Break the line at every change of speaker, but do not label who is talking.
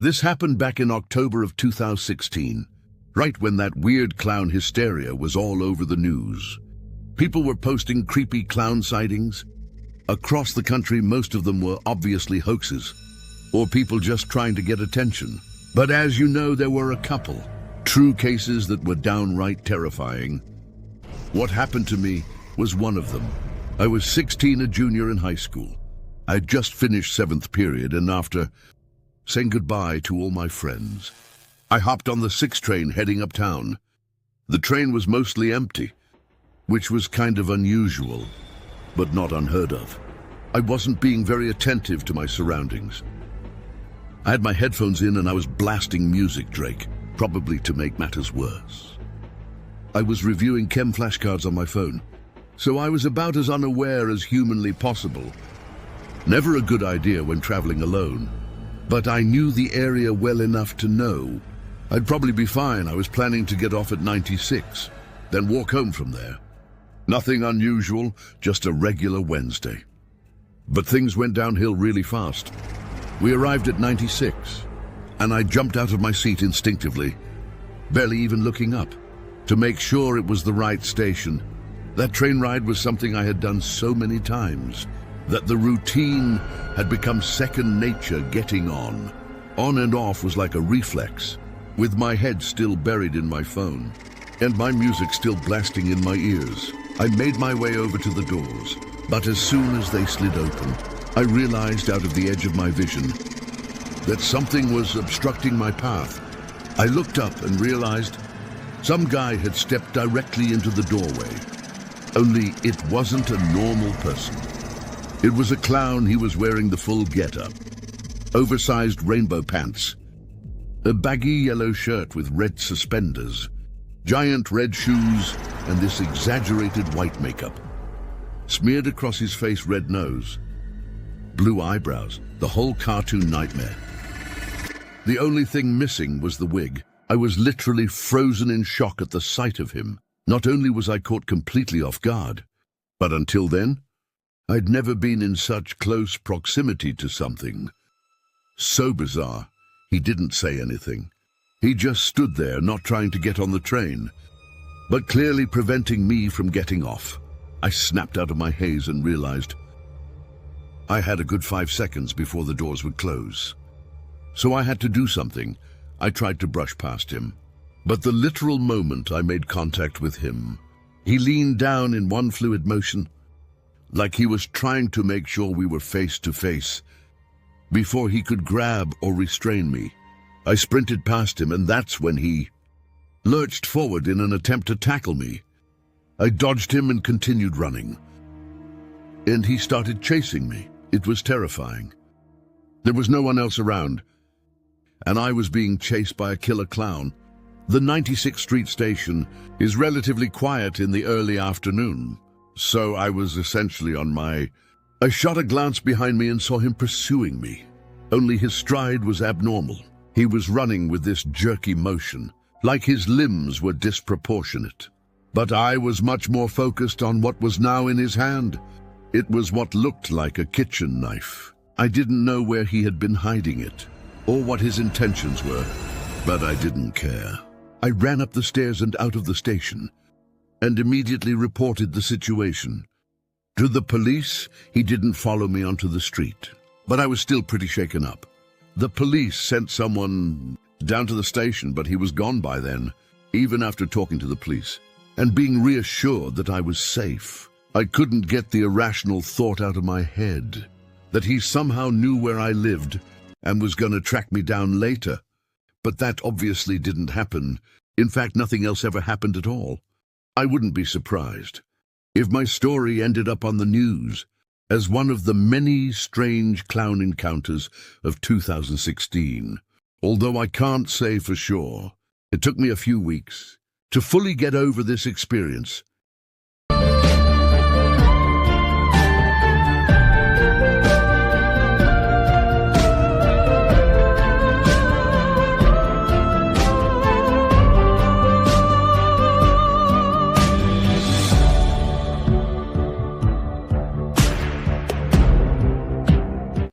This happened back in October of 2016, right when that weird clown hysteria was all over the news. People were posting creepy clown sightings. Across the country, most of them were obviously hoaxes, or people just trying to get attention. But as you know, there were a couple true cases that were downright terrifying. What happened to me was one of them. I was 16, a junior in high school. I'd just finished 7th period, and after saying goodbye to all my friends, I hopped on the 6 train heading uptown. The train was mostly empty, which was kind of unusual, but not unheard of. I wasn't being very attentive to my surroundings. I had my headphones in and I was blasting music, Drake, probably to make matters worse. I was reviewing chem flashcards on my phone, so I was about as unaware as humanly possible. Never a good idea when traveling alone, but I knew the area well enough to know I'd probably be fine. I was planning to get off at 96, then walk home from there. Nothing unusual, just a regular Wednesday. But things went downhill really fast. We arrived at 96, and I jumped out of my seat instinctively, barely even looking up, to make sure it was the right station. That train ride was something I had done so many times that the routine had become second nature. Getting on and off was like a reflex, with my head still buried in my phone and my music still blasting in my ears. I made my way over to the doors, but as soon as they slid open, I realized out of the edge of my vision that something was obstructing my path. I looked up and realized some guy had stepped directly into the doorway. Only it wasn't a normal person. It was a clown. He was wearing the full getup. Oversized rainbow pants, a baggy yellow shirt with red suspenders, giant red shoes, and this exaggerated white makeup. Smeared across his face, red nose, blue eyebrows, the whole cartoon nightmare. The only thing missing was the wig. I was literally frozen in shock at the sight of him. Not only was I caught completely off guard, but until then, I'd never been in such close proximity to something so bizarre. He didn't say anything. He just stood there, not trying to get on the train, but clearly preventing me from getting off. I snapped out of my haze and realized I had a good 5 seconds before the doors would close. So I had to do something. I tried to brush past him, but the literal moment I made contact with him, he leaned down in one fluid motion, like he was trying to make sure we were face to face before he could grab or restrain me. I sprinted past him, and that's when he lurched forward in an attempt to tackle me. I dodged him and continued running, and he started chasing me. It was terrifying. There was no one else around, and I was being chased by a killer clown. The 96th Street station is relatively quiet in the early afternoon, so I was essentially on my... I shot a glance behind me and saw him pursuing me. Only his stride was abnormal. He was running with this jerky motion, like his limbs were disproportionate. But I was much more focused on what was now in his hand. It was what looked like a kitchen knife. I didn't know where he had been hiding it, or what his intentions were, but I didn't care. I ran up the stairs and out of the station, and immediately reported the situation. To the police, he didn't follow me onto the street, but I was still pretty shaken up. The police sent someone down to the station, but he was gone by then, even after talking to the police and being reassured that I was safe. I couldn't get the irrational thought out of my head that he somehow knew where I lived and was going to track me down later. But that obviously didn't happen. In fact, nothing else ever happened at all. I wouldn't be surprised if my story ended up on the news as one of the many strange clown encounters of 2016. Although I can't say for sure. It took me a few weeks to fully get over this experience,